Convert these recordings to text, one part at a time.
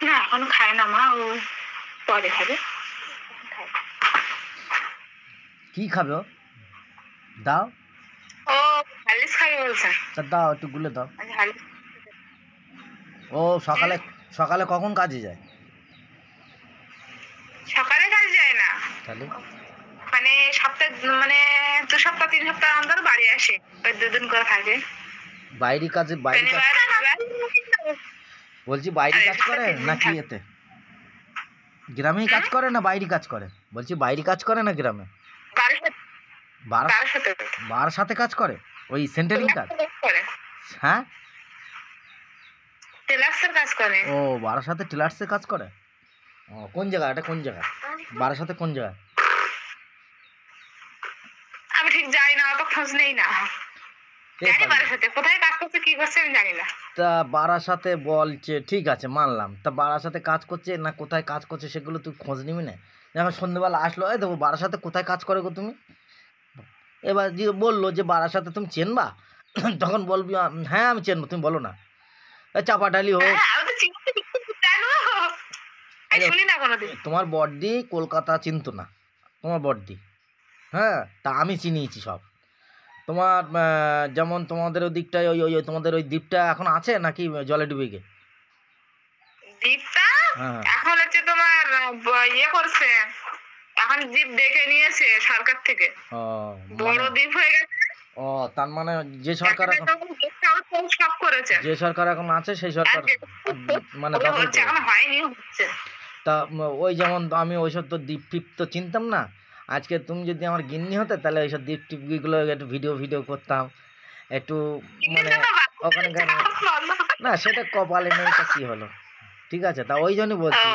না এখনো খায় না মা, ও পরে খাবে। কি খাবে ও? দাও। ও হরলিক্স খাবে বলছে। তা দাও, একটু গুলে দাও। ও সকালে সকালে কখন কাজে যায়? সকালে কাজে যায় না, তাহলে মানে সপ্তাহে, মানে 2 সপ্তাহ 3 সপ্তাহ অন্তর বাড়ি আসে, ওই 2 দিন করে থাকে। বাইরে কাজে, বাইরে বলছি বাইরে কাজ করে নাকি এতে গ্রামেই কাজ করে না বাইরে কাজ করে? বলছি বাইরে কাজ করে না গ্রামে? বারার সাথে কাজ করে, ওই সেন্টারিং কাজ। হ্যাঁ, টেলার্সের কাজ করে। ও বারার সাথে টেলার্সের কাজ করে। ও কোন জায়গা এটা, কোন জায়গা বারার সাথে, কোন জায়গা? আমি ঠিক জানি না, অত খোঁজ নেই না। জানি বারার সাথে কোথায় কাজ করছে কি করছে আমি জানি না। তা বারার সাথে বলছে ঠিক আছে মানলাম, তা বারার সাথে কাজ করছে না কোথায় কাজ করছে সেগুলো তুই খোঁজ নিবি না? যেমন সন্ধ্যেবেলা আসলো, এই দেবো বারার সাথে কোথায় কাজ করে গো তুমি? এবার যে বললো যে বারার সাথে তুমি চেনবা, তখন বলবি হ্যাঁ আমি চেনবো, তুমি বলো না। চাপাডালি হোক, তোমার বড়দি কলকাতা চিনতো না, তোমার বড়দি, হ্যাঁ, তা আমি চিনিয়েছি সব। তোমার যেমন তোমাদের ওই দিকটায় ওই ওই তোমাদের ওই দ্বীপটা এখন আছে নাকি জলে ডুবে গে? দ্বীপটা এখন হচ্ছে তোমার ইয়ে করছে, এখন দ্বীপ দেখে নিয়েছে সরকার থেকে, বড় দ্বীপ হয়ে গেছে। ও তার মানে যে সরকার এখন সব করেছে, যে সরকার এখন আছে সেই সরকার মানে দখল হচ্ছে, এখন হয়নি, হচ্ছে। তা ওই যেমন আমি ওইসব তো দ্বীপ টিপ তো চিনতাম না। আজকে তুমি যদি আমার গিন্নি হতে তাহলে ওইসব দ্বীপ টিপগুলো একটু ভিডিও করতাম, একটু মানে ওখানকার। না সেটা কপালে নেই, তা কী হলো, ঠিক আছে। তা ওই জন্যই বলছি,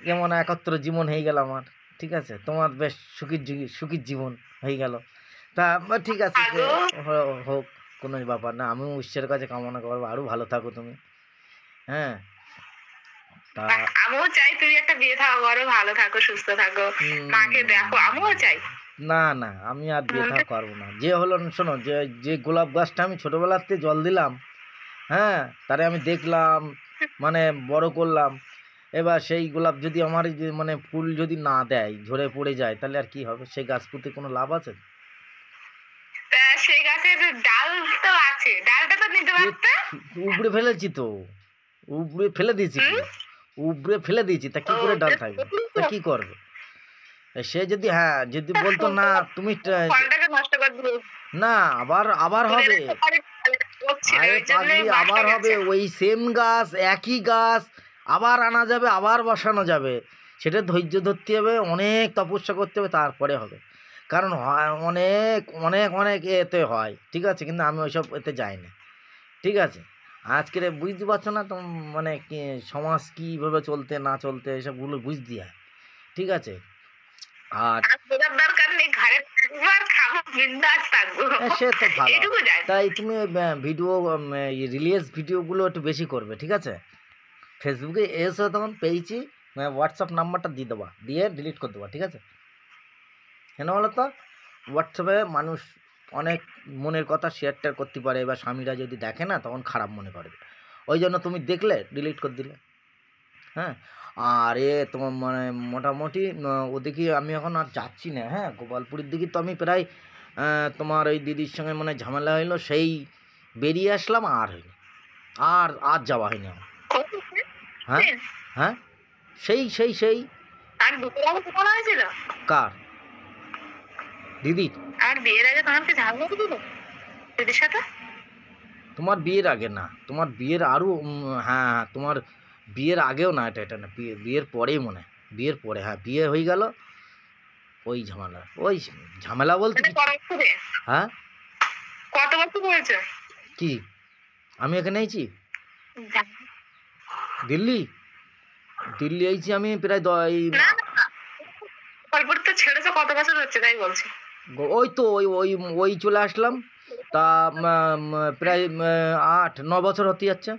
যেমন একত্র জীবন হয়ে গেল আমার, ঠিক আছে। তোমার বেশ সুখীর জীবন হয়ে গেল। তা ঠিক আছে, হোক, কোনো ব্যাপার না। আমিও ঈশ্বরের কাছে কামনা করবো আরও ভালো থাকো তুমি। হ্যাঁ, তা আমিও চাই তুমি একটা বিয়ে থাকো, আরো ভালো থাকো, সুস্থ থাকো, মাকে দেখো, আমিও চাই। না না, আমি আর বিয়ে থাকা করবো না। যে হলো শোনো, যে গোলাপ গাছটা আমি ছোটোবেলাতে জল দিলাম, হ্যাঁ, তারে আমি দেখলাম, মানে বড় করলাম। এবার সেই গোলাপ যদি আমার মানে ফুল যদি না দেয়, ঝরে পড়ে যায়, তাহলে আর কি হবে? সেই গাছ পুঁতে কোনো লাভ আছে? সেই গাছের ডাল তো আছে, ডালটা তো নিতে পারতে। উপড়ে ফেলেছি তো, উপড়ে ফেলে দিয়েছি, উপড়ে ফেলে দিয়েছি, তা কি করে ডাল থাকবে? তা কি করবে সে? যদি হ্যাঁ যদি বলতো না তুমি না, আবার হবে, আবার হবে ওই সেম গাছ, একই গাছ আবার আনা যাবে, আবার বসানো যাবে। সেটা ধৈর্য ধরতে হবে, অনেক তপস্যা করতে হবে, তারপরে হবে। কারণ অনেক অনেক অনেক এতে হয়, ঠিক আছে, কিন্তু আমি ওইসব এতে যাই না, ঠিক আছে। আজকের বুঝতে পারছো না তো, মানে সমাজ কীভাবে চলতে না চলতে এসবগুলো বুঝতে হয়, ঠিক আছে। আর সে তো ভালো, তাই তুমি ভিডিও রিলিজ ভিডিওগুলো একটু বেশি করবে, ঠিক আছে। ফেসবুকে এসে তখন পেয়েছি, হোয়াটসঅ্যাপ নাম্বারটা দিয়ে দেবা, দিয়ে ডিলিট করে দেবা, ঠিক আছে। কেন বলো তো, হোয়াটসঅ্যাপে মানুষ অনেক মনের কথা শেয়ার করতে পারে, এবার স্বামীরা যদি দেখে না তখন খারাপ মনে করবে, ওই জন্য তুমি দেখলে ডিলিট করে দিলে। হ্যাঁ, আর তোমার মানে মোটামুটি ওদিকে আমি এখন আর যাচ্ছি না। হ্যাঁ, গোপালপুরের দিকে তো আমি প্রায় তোমার ওই দিদির সঙ্গে মানে ঝামেলা হইলো, সেই বেরিয়ে আসলাম, আর হয়নি, আর যাওয়া হয়নি আমার। হ্যাঁ হ্যাঁ, সেই কার দিদির? আর বিয়ের আগে তোমাকে ঝামেলা ছিল দিদির সাথে? তোমার বিয়ের আগে না, তোমার বিয়ের আরও হ্যাঁ, তোমার বিয়ের আগেও না, এটা না, বিয়ের পরেই মনে হয়, বিয়ের পরে, হ্যাঁ, বিয়ে হয়ে গেল, ওই ঝামেলা বলতে। হ্যাঁ, কত বছর হয়েছে? কি আমি এখানে আইছি দিল্লি আইছি আমি প্রায় ছেড়েছে কত বছর হচ্ছে তাই বলছি। ওই তো ওই চলে আসলাম, তা প্রায় 8-9 বছর হতে যাচ্ছে,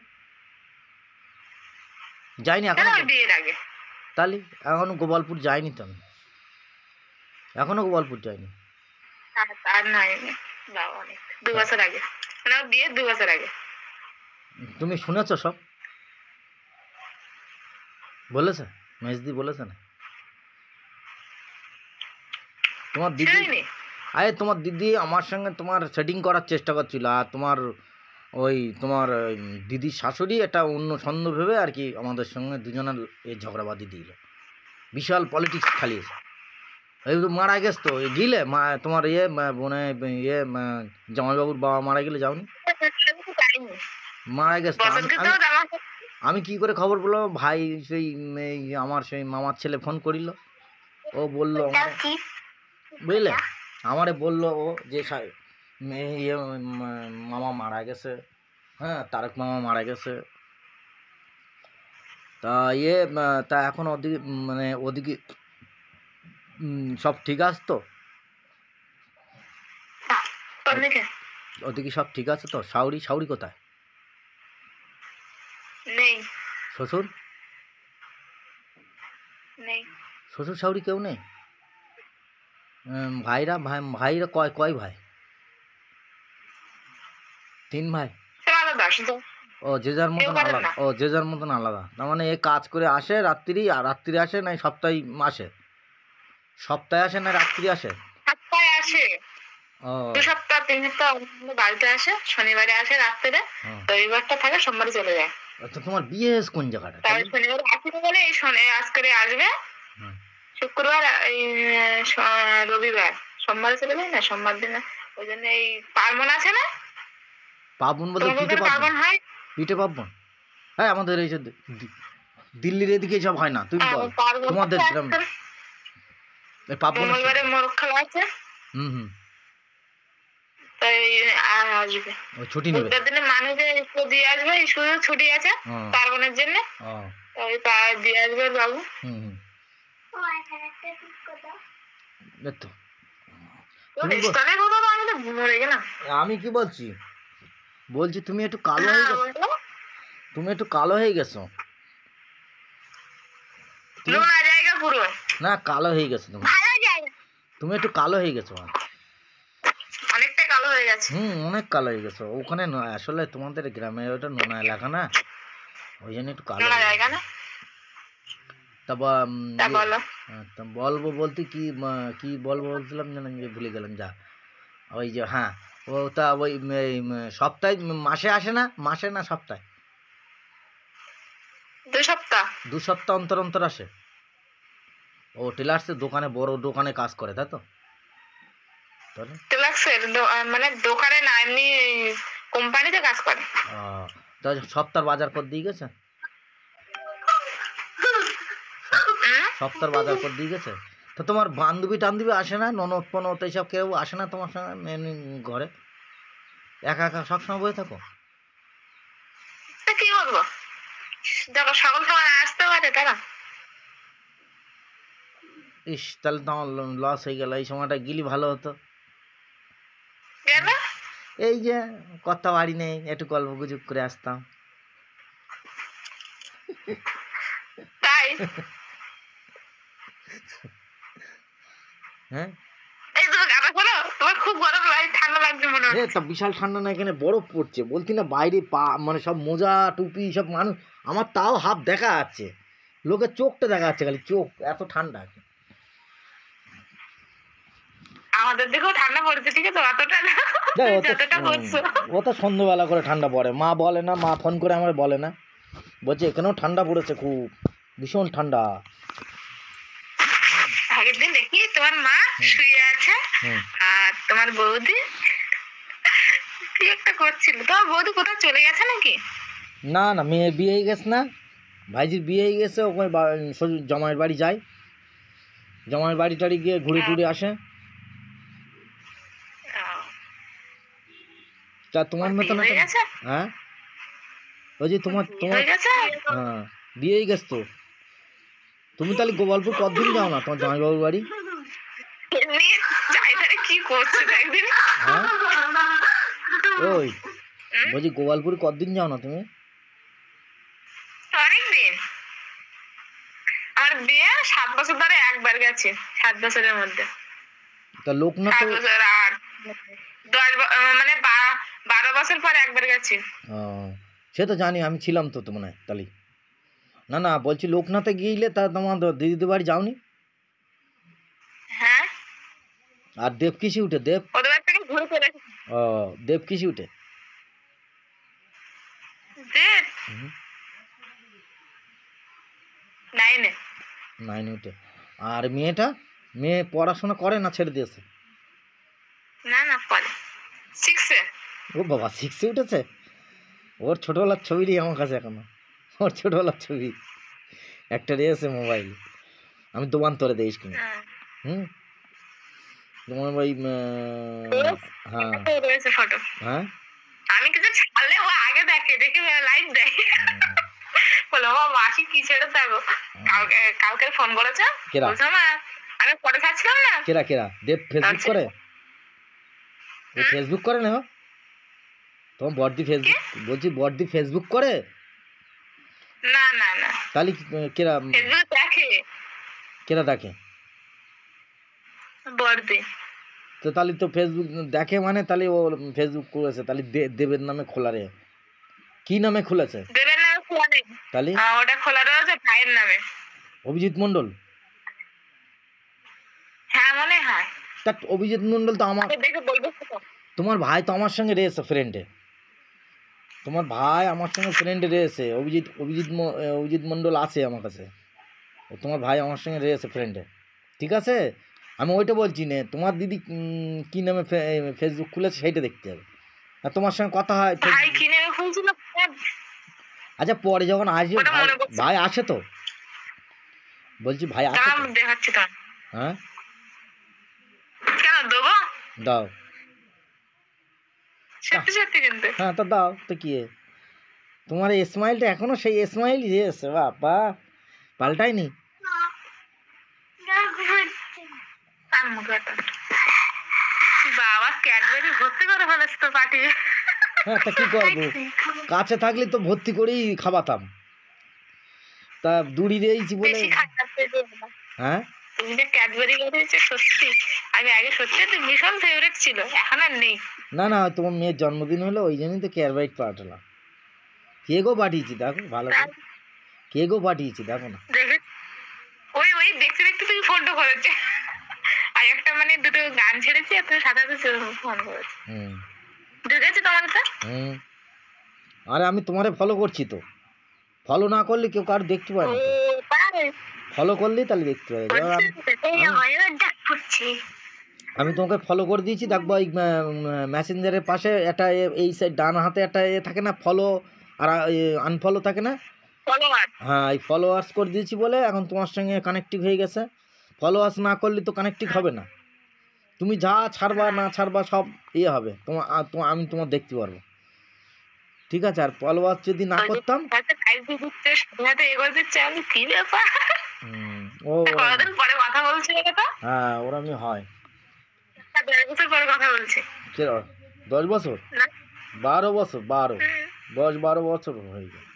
যাইনি এখন বিয়ের আগে। তাহলে এখনো গোপালপুর যাইনি তো, আমি এখনো গোপালপুর যাইনি। আর নাই, 2 বছর আগে। মানে ওর বিয়ে 2 বছর আগে। তুমি শুনেছো সব? বলেছে মেজদি বলেছে না? তোমার দিদি আরে তোমার দিদি আমার সঙ্গে তোমার সেটিং করার চেষ্টা করছিল, আর তোমার তোমার দিদির শাশুড়ি এটা অন্য ছন্দ ভেবে আর কি আমাদের সঙ্গে দুজনের ঝগড়াবাদি দিল, বিশাল পলিটিক্স খেলিয়েছে। এই তো মারা গেছ তো গিলে তোমার বোনে জামাইবাবুর বাবা মারা গেলে যাওনি? মারা গেছ। আমি কি করে খবর বললো, ভাই সেই আমার সেই মামার ছেলে ফোন করিল, ও বললো বুঝলে, আমারে বললো ও যে মামা মারা গেছে, হ্যাঁ তারক মামা মারা গেছে। তা তা এখন ওদিকে মানে ওদিকে সব ঠিক আছে তো? ওদিকে সব ঠিক আছে তো? শাউরি কোথায়? নেই। শ্বশুর? নেই। শ্বশুর শাউরি কেউ নেই? ভাইরা কয় ভাই? 3 ভাই? ও যে যার মতন আলাদা। ও যে যার মতন আলাদা, তার মানে এ কাজ করে আসে রাত্রি আসে, না সপ্তাহে আসে? সপ্তাহে আসে না রাত্রি আসে? সপ্তাহে আসে। ও 2 সপ্তাহ 3 সপ্তাহ বাড়িতে আসে, শনিবারে আসে রাত্রে, রবিবারটা থাকে, সোমবারে চলে যায়। তো তোমার বিয়ে কোন জায়গাটা? তাহলে শনিবারে আসবে বলে এই আজকে আসবে, শুক্রবার এই রবিবার, সোমবারে চলে যায় না, সোমবার দিন ওই জন্য এই পার্বণ আছে না, পার্বণ বলতে পার্বণ হয়, পিঠে পার্বণ। হ্যাঁ আমাদের এই দিল্লির এদিকে সব হয় না, তুই বল তোমাদের গ্রামে মঙ্গলবারে মোরগ খেলা আছে। তাই আসবে, ছুটি নেবে দিনে মানুষের দিয়ে আসবে, শুধু ছুটি আছে পার্বণের জন্য, ওই দিয়ে আসবে বাবু। আমি কি বলছি, তুমি একটু কালো হয়ে গেছো, তুমি একটু কালো হয়ে গেছো, না কালো হয়ে গেছো তুমি একটু কালো হয়ে গেছো, অনেকটা কালো হয়ে গেছে। অনেক কালো হয়ে গেছো। ওখানে আসলে তোমাদের গ্রামের ওটা নোনা এলাকা না, ওই জন্য একটু কালো জায়গা না। বলবো বলতে কি বলবো বলছিলাম যেন ভুলে গেলাম, যা ওই যে হ্যাঁ ওটা ওই সপ্তাহে মাসে আসে না, মাসে না সপ্তাহে? 2 সপ্তাহ অন্তর অন্তর আসে। ও টেলার্সের দোকানে, বড় দোকানে কাজ করে, তাই তো? মানে দোকানে না, এমনি কোম্পানিতে কাজ করে। সপ্তাহ বাজার করে দিয়ে গেছে, সপ্তাহ বাজার করে দিয়ে গেছে। তো তোমার বান্ধবী টান্ধবী আসে না, ননদ ফনদ এইসব কেউ আসে না তোমার সঙ্গে ঘরে? একা একা সবসময় বসে থাকো? কি করবো, দেখো সকল সময় আসতে পারে তারা। ইস, তাহলে তো আমার লস হয়ে গেল, এই সময়টা গেলি ভালো হতো। এই যে কথা বাড়ি নেই, একটু গল্প গুজব করে আসতাম। তাই হ্যাঁ খুব গরম লাগে, ঠান্ডা লাগছে মনে হয়। তা বিশাল ঠান্ডা না, এখানে বরফ পড়ছে, বলছি না বাইরে মানে সব মোজা টুপি সব মানুষ, আমার তাও হাফ দেখা যাচ্ছে, লোকের চোখটা দেখা যাচ্ছে খালি, চোখ এত ঠান্ডা আছে। আমাদের দিকেও ঠান্ডা পড়েছে, ঠিক আছে, অতটা না যতটা পড়ছে। ও তো সন্ধ্যাবেলা করে ঠান্ডা পড়ে, মা বলে না, মা ফোন করে আমার বলে না, বলছে এখানেও ঠান্ডা পড়েছে, খুব ভীষণ ঠান্ডা। আগের দিন দেখি তোমার মা শুয়ে আছে আর তোমার বৌদি কি একটা করছিল। তোমার বৌদি কোথাও চলে গেছে নাকি? না না, মেয়ের বিয়ে হয়ে গেছে না, ভাইজির বিয়ে হয়ে গেছে, ওখানে জামাইয়ের বাড়ি যায়, জামাইয়ের বাড়ি টাড়ি গিয়ে ঘুরে টুরে আসে। তা তোমার মতন হ্যাঁ, ওই যে তোমার হ্যাঁ বিয়ে হয়ে গেছে তো। তুমি তাহলে গোপালপুর কতদিন যাও না তোমার জামাইবাবুর বাড়ি? কি করছে একদিন, ওই বলছি গোপালপুর কতদিন যাও না তুমি? অনেকদিন, আমার বিয়ে 7 বছর ধরে একবার গেছে, 7 বছরের মধ্যে। তা লোকনাথ 7 বছর আর 10 মানে 12 বছর পর একবার গেছি। ও সে তো জানি, আমি ছিলাম তো মনে হয় তালি। না না বলছি লোকনাথে গিয়েলে তা তোমার দিদিদের বাড়ি যাওনি? হ্যাঁ। আর দেব কিসে উঠে? দেব ওদের বাড়ি থেকে ঘুরে চলে এসেছি। ও দেব কিসে উঠে? দেব 9-এ। 9 উঠে। আর মেয়ে পড়াশোনা করে না ছেড়ে দিয়েছে? না না পরে 6-এ। ও বাবা 6-এ উঠেছে। ওর ছোটবেলার ছবি নেই আমার কাছে এখনো। ওর ছোটবেলার ছবি একটা রয়েছে মোবাইলে, আমি দোকান তোরে দেখিস কিনা। হুম তোমার ওই হ্যাঁ রয়েছে ফটো। হ্যাঁ আমি কিছু ছাড়লে ও আগে দেখে লাইভ দেয়। বলো মা মাসি কি ছেড়ে থাকো। কালকে ফোন করেছে, বলছে মা আমি ফটো ছাড়ছিলাম না। কেরা দেব ফেসবুক করে? ও ফেসবুক করে না? তোমার বড়দি ফেসবুক, বলছি বড়দি ফেসবুক করে? না না না তাহলে কেরা ফেসবুক দেখে? কেরা দেখে? বড়দি। তো তাহলে তো ফেসবুক দেখে মানে তাহলে ও ফেসবুক করেছে, তাহলে দেবের নামে খোলা রে। কি নামে খুলেছে? দেবের নামে খোলা নেই, তাহলে ওটা খোলা রয়েছে ভাইয়ের নামে। অভিজিৎ মন্ডল? হ্যাঁ মনে হয়। তা অভিজিৎ মন্ডল তো আমার দেখে বলবো। তোমার ভাই তো আমার সঙ্গে রয়েছে ফ্রেন্ডে, তোমার ভাই আমার সঙ্গে ফ্রেন্ডে রয়েছে। অভিজিৎ মন্ডল আছে আমার কাছে, তোমার ভাই আমার সঙ্গে রয়েছে ফ্রেন্ডে। ঠিক আছে, আমি ওইটা বলছি না, তোমার দিদি কী নামে ফেসবুক খুলেছে সেইটা দেখতে হবে। আর তোমার সঙ্গে কথা হয়। ভাই কি নামে খুলছিল? আচ্ছা পরে যখন আসবে ভাই আসে তো, বলছি ভাই আসে তো? দেখাচ্ছি তো। হ্যাঁ কেন দেবো? দাও। সত্যি কিন্তু। হ্যাঁ তা দাও তো কি, তোমার এই স্মাইলটা এখনো সেই স্মাইলই রয়েছে, বাবা পাল্টায়নি। বাবা ক্যাডবেরি ভর্তি করে ফেলেছে তো পাঠিয়ে। হ্যাঁ তা কি করবো, কাছে থাকলে তো ভর্তি করেই খাওয়াতাম, তা দূরি রয়েছি বলে। হ্যাঁ তুমি যে ক্যাডবেরি বানিয়েছো সত্যি, আমি আগে সত্যি তো ভীষণ ফেভারিট ছিল, এখন আর নেই। না না তোমার মেয়ের জন্মদিন হলো ওই জন্যই তো ক্যাডবেরি পাঠালাম। কেকও পাঠিয়েছি দেখো, ভালো কেকও পাঠিয়েছি দেখো না। ওই দেখতে দেখতে তুমি ফোনটা করেছে, আর একটা মানে দুটো গান ছেড়েছি আর তুমি সাথে ফোন করেছে। দেখেছি তোমার তো। আরে আমি তোমারে ফলো করছি তো, ফলো না করলে কেউ কারো দেখতে পায় না, ফলো করলেই তাহলে দেখতে পাবে। আমি তোমাকে ফলো করে দিয়েছি, দেখবো ওই মেসেঞ্জারের পাশে একটা এই সাইড ডান হাতে একটা থাকে না ফলো আর আনফলো থাকে না। হ্যাঁ এই ফলোয়ার্স করে দিয়েছি বলে এখন তোমার সঙ্গে কানেক্টিভ হয়ে গেছে। ফলোয়ার্স না করলে তো কানেক্টিভ হবে না, তুমি যা ছাড়বা না ছাড়বা সব ইয়ে হবে তোমার, আমি তোমার দেখতে পারবো। ঠিক আছে, আর ফলোয়ার্স যদি না করতাম ও হ্যাঁ ওরমই হয়। 10 বছর 12 বছর 10-12 বছর হয়ে যায়।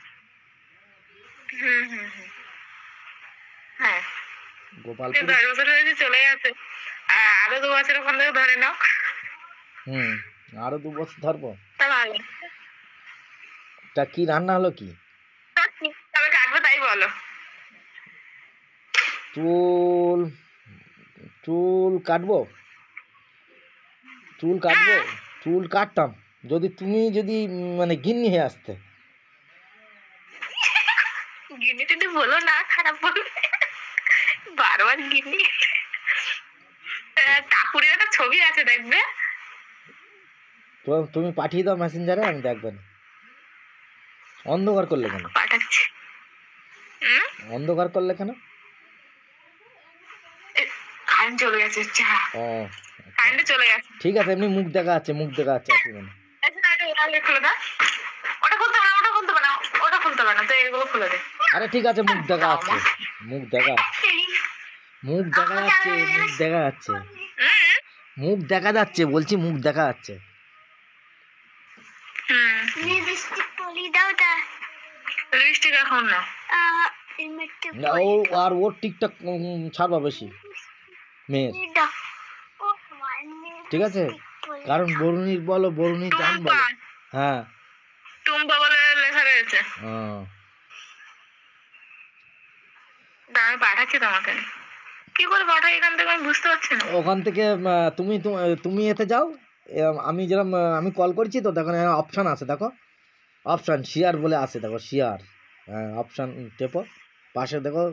গোপালপুর চলে গেছে, আরো 2 বছর ওখান থেকে ধরে নাও। আরো 2 বছর ধরবো। তা কি রান্না হলো? কি তবে কাটবো তাই বলো। চুল কাটবো, চুল কাটতাম যদি মানে গিন্নি হয়ে আসতে। গিন্নি যদি বলো না, খারাপ বলবে বারবার গিন্নি। কাকুরের একটা ছবি আছে দেখবে, তুমি পাঠিয়ে দাও মেসেঞ্জারে, আমি দেখবেন। অন্ধকার করলে কেন? পাঠাচ্ছি। অন্ধকার করলে কেন? কারেন্ট চলে গেছে। ও কারেন্ট চলে গেছে। ঠিক আছে, এমনি মুখ দেখা যাচ্ছে অসুবিধা নেই। ওটা খুলতে হবে না তো, এগুলো খুলে দে। আরে ঠিক আছে, মুখ দেখা যাচ্ছে। মুখ দেখা যাচ্ছে বলছি, মুখ দেখা যাচ্ছে। আর ওর টিকটক ছাড়বা বেশি মেয়ের, ঠিক আছে? কারণ বরুণীর জান বলো, হ্যাঁ টুম্পা বলে লেখা রয়েছে। আমি পাঠাচ্ছি তোমাকে। কি করে পাঠাই এখান থেকে আমি বুঝতে পারছি না। ওখান থেকে তুমি তুমি এতে যাও, আমি যেরকম আমি কল করছি তো দেখো অপশান আছে, দেখো অপশান শেয়ার বলে আছে, দেখো শেয়ার, হ্যাঁ অপশান টেপো, পাশে দেখো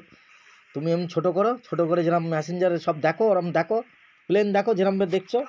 তুমি এমনি ছোটো করো, ছোটো করে যেরকম মেসেঞ্জারে সব দেখো ওরকম দেখো, প্লেন দেখো যেরকম দেখছো